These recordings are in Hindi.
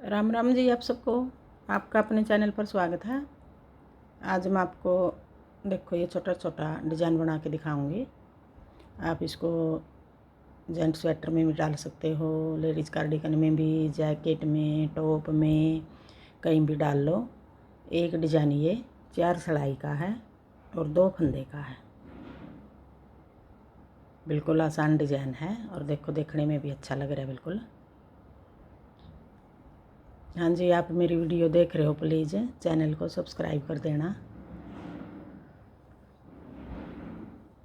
राम राम जी आप सबको। आपका अपने चैनल पर स्वागत है। आज मैं आपको देखो ये छोटा छोटा डिज़ाइन बना के दिखाऊंगी। आप इसको जेंट स्वेटर में भी डाल सकते हो, लेडीज़ कार्डिगन में भी, जैकेट में, टॉप में, कहीं भी डाल लो। एक डिज़ाइन ये 4 सिलाई का है और 2 फंदे का है। बिल्कुल आसान डिज़ाइन है और देखो देखने में भी अच्छा लग रहा है बिल्कुल। हाँ जी, आप मेरी वीडियो देख रहे हो, प्लीज़ चैनल को सब्सक्राइब कर देना।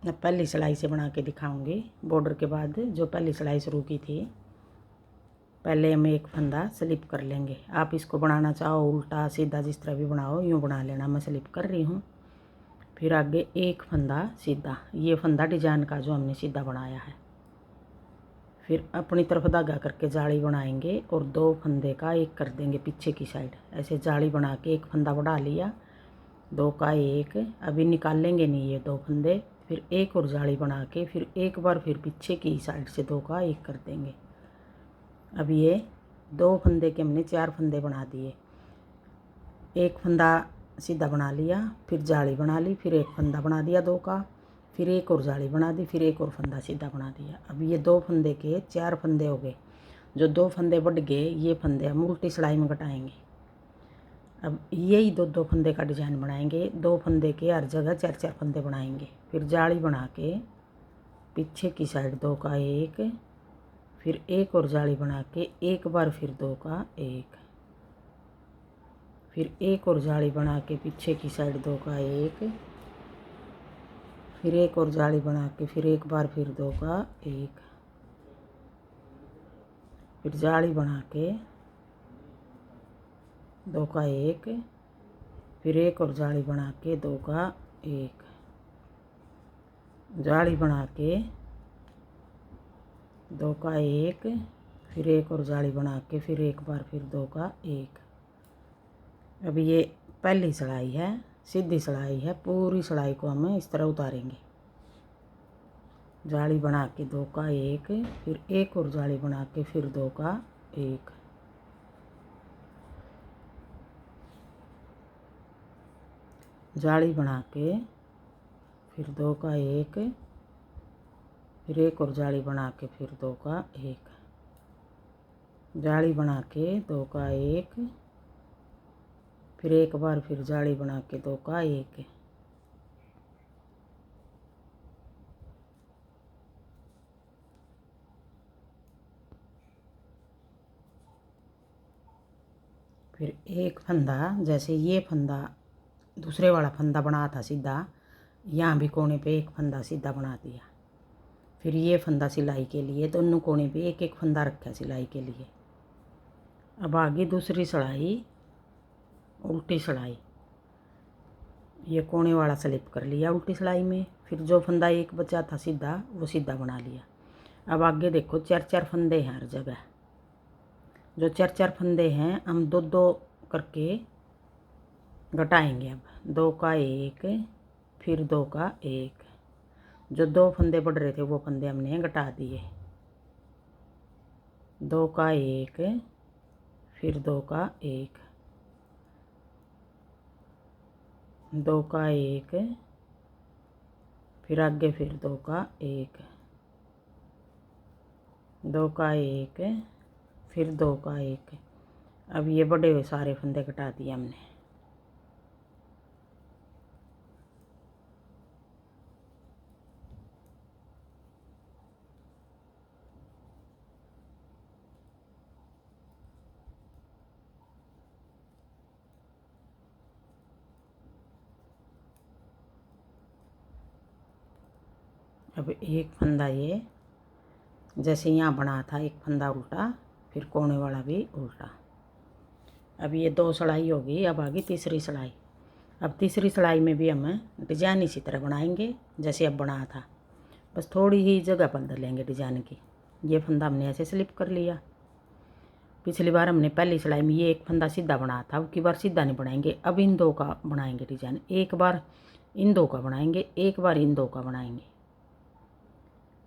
मैं पहली सिलाई से बना के दिखाऊंगी। बॉर्डर के बाद जो पहली सिलाई शुरू की थी, पहले हम एक फंदा स्लिप कर लेंगे। आप इसको बनाना चाहो उल्टा सीधा, जिस तरह भी बनाओ यूँ बना लेना। मैं स्लिप कर रही हूँ। फिर आगे एक फंदा सीधा, ये फंदा डिजाइन का जो हमने सीधा बनाया है। फिर अपनी तरफ धागा करके जाली बनाएंगे और 2 फंदे का एक कर देंगे पीछे की साइड। ऐसे जाली बना के एक फंदा बढ़ा लिया, 2 का एक। अभी निकाल लेंगे नहीं ये 2 फंदे। फिर एक और जाली बना के फिर एक बार फिर पीछे की साइड से 2 का एक कर देंगे। अब ये 2 फंदे के हमने 4 फंदे बना दिए। एक फंदा सीधा बना लिया, फिर जाली बना ली, फिर एक फंदा बना दिया 2 का, फिर एक और जाली बना दी, फिर एक और फंदा सीधा बना दिया। अब ये 2 फंदे के 4 फंदे हो गए। जो 2 फंदे बढ़ गए, ये फंदे हम उल्टी सिलाई में घटाएंगे। अब यही 2 फंदे का डिज़ाइन बनाएंगे। 2 फंदे के हर जगह 4 फंदे बनाएंगे। फिर जाली बना के पीछे की साइड 2 का एक, फिर एक और जाली बना के एक बार फिर 2 का एक, फिर एक और जाली बना के पीछे की साइड 2 का एक, फिर एक और जाली बना के फिर एक बार फिर 2 का एक, फिर जाली बना के 2 का एक, फिर एक और जाली बना के 2 का एक, जाली बना के 2 का एक, फिर एक और जाली बना के फिर एक बार फिर 2 का एक। अब ये पहली सिलाई है, सीधी सिलाई है। पूरी सिलाई को हम इस तरह उतारेंगे। जाली बना के 2 का एक, फिर एक और जाली बना के फिर 2 का एक, जाली बना के फिर 2 का एक, फिर एक और जाली बना के फिर 2 का एक, जाली बना के 2 का एक, फिर एक बार फिर जाली बना के 2 का एक, फिर एक फंदा, जैसे ये फंदा दूसरे वाला फंदा बना था सीधा, यहाँ भी कोने पे एक फंदा सीधा बना दिया। फिर ये फंदा सिलाई के लिए दोनों कोने पे एक एक फंदा रखा सिलाई के लिए। अब आगे दूसरी सिलाई उल्टी सिलाई, ये कोने वाला स्लिप कर लिया उल्टी सिलाई में। फिर जो फंदा एक बचा था सीधा, वो सीधा बना लिया। अब आगे देखो 4 फंदे हैं हर जगह। जो 4 फंदे हैं हम 2 करके घटाएंगे। अब 2 का एक, फिर 2 का एक। जो 2 फंदे बढ़ रहे थे वो फंदे हमने घटा दिए। 2 का एक, फिर 2 का एक, 2 का एक, फिर आगे फिर 2 का एक, 2 का एक, फिर 2 का एक। अब ये बड़े हुए सारे फंदे घटा दिए हमने। अब एक फंदा ये जैसे यहाँ बना था, एक फंदा उल्टा, फिर कोने वाला भी उल्टा। अब ये 2 सिलाई होगी। अब आगे तीसरी सिलाई। अब तीसरी सिलाई में भी हम डिजाइन इसी तरह बनाएंगे जैसे अब बना था, बस थोड़ी ही जगह बदल लेंगे डिजाइन की। ये फंदा हमने ऐसे स्लिप कर लिया। पिछली बार हमने पहली सिलाई में ये एक फंदा सीधा बनाया था, अब की बार सीधा नहीं बनाएंगे। अब इन 2 का बनाएंगे डिजाइन। एक बार इन 2 का बनाएंगे, एक बार इन 2 का बनाएंगे।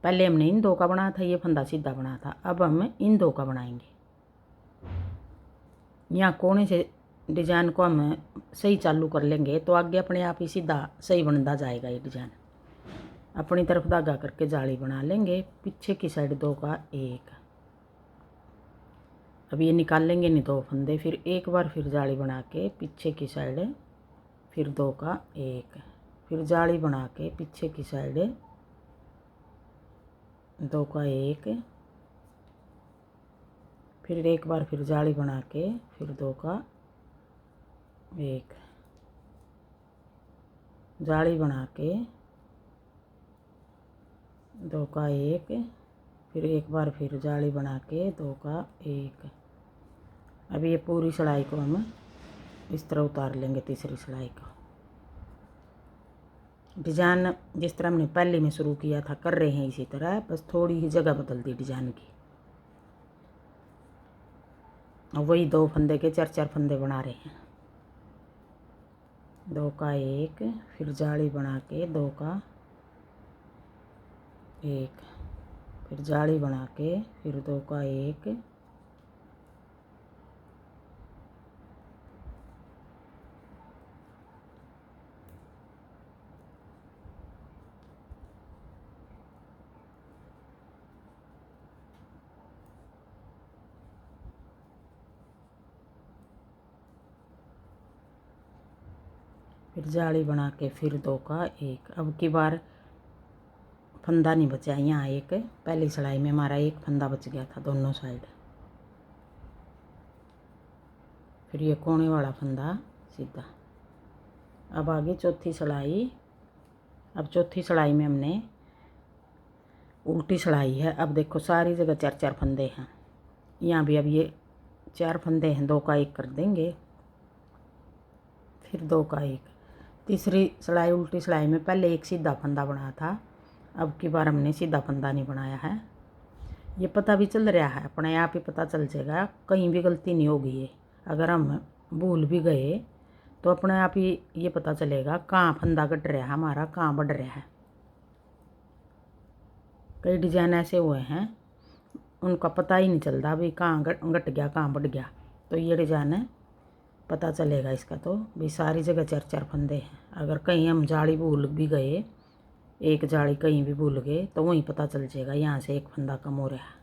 पहले हमने इन 2 का बनाया था, ये फंदा सीधा बना था। अब हम इन 2 का बनाएंगे। यहाँ कोने से डिजाइन को हम सही चालू कर लेंगे तो आगे अपने आप ही सीधा सही बनता जाएगा। ये डिजाइन अपनी तरफ धागा करके जाली बना लेंगे। पीछे की साइड 2 का 1। अब ये निकाल लेंगे नहीं 2 फंदे, फिर एक बार फिर जाली बना के पीछे की साइड फिर 2 का 1, फिर जाली बना के पीछे की साइड 2 का 1, फिर एक बार फिर जाली बना के फिर 2 का 1, जाली बना के 2 का 1, फिर एक बार फिर जाली बना के 2 का 1। अब ये पूरी सिलाई को हम इस तरह उतार लेंगे। तीसरी सिलाई को डिजाइन जिस तरह हमने पहले में शुरू किया था कर रहे हैं इसी तरह, बस थोड़ी ही जगह बदल दी डिजाइन की। और वही 2 फंदे के 4-4 फंदे बना रहे हैं। 2 का 1, फिर जाली बना के 2 का 1, फिर जाली बना के फिर 2 का 1, फिर जाली बना के फिर 2 का 1। अब की बार फंदा नहीं बचा, यहाँ एक पहली सिलाई में हमारा एक फंदा बच गया था दोनों साइड। फिर ये कोने वाला फंदा सीधा। अब आगे चौथी सिलाई। अब चौथी सिलाई में हमने उल्टी सिलाई है। अब देखो सारी जगह 4-4 फंदे हैं। यहाँ भी अब ये 4 फंदे हैं, 2 का 1 कर देंगे, फिर 2 का 1। तीसरी सिलाई उल्टी सिलाई में पहले एक सीधा फंदा बना था, अब की बार हमने सीधा फंदा नहीं बनाया है। ये पता भी चल रहा है, अपने आप ही पता चल जाएगा, कहीं भी गलती नहीं होगी। ये अगर हम भूल भी गए तो अपने आप ही ये पता चलेगा कहाँ फंदा कट रहा है हमारा, कहाँ बढ़ रहा है। कई डिजाइन ऐसे हुए हैं उनका पता ही नहीं चलता भी कहाँ घट गया कहाँ बढ़ गया। तो ये डिजाइन है पता चलेगा इसका। तो भी सारी जगह 4-4 फंदे हैं। अगर कहीं हम जाली भूल भी गए, एक जाली कहीं भी भूल गए तो वहीं पता चल जाएगा यहाँ से एक फंदा कम हो रहा है।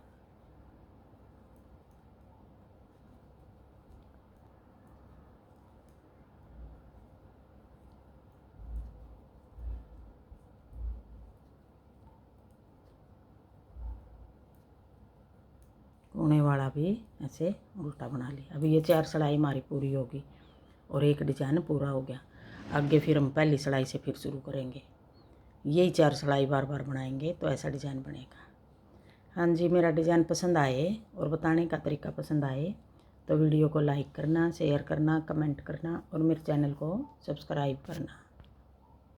कोने वाला भी ऐसे उल्टा बना लिया। अभी ये 4 सिलाई हमारी पूरी होगी और एक डिजाइन पूरा हो गया। आगे फिर हम पहली सिलाई से फिर शुरू करेंगे। यही 4 सिलाई बार बार बनाएंगे तो ऐसा डिजाइन बनेगा। हाँ जी, मेरा डिजाइन पसंद आए और बताने का तरीका पसंद आए तो वीडियो को लाइक करना, शेयर करना, कमेंट करना और मेरे चैनल को सब्सक्राइब करना।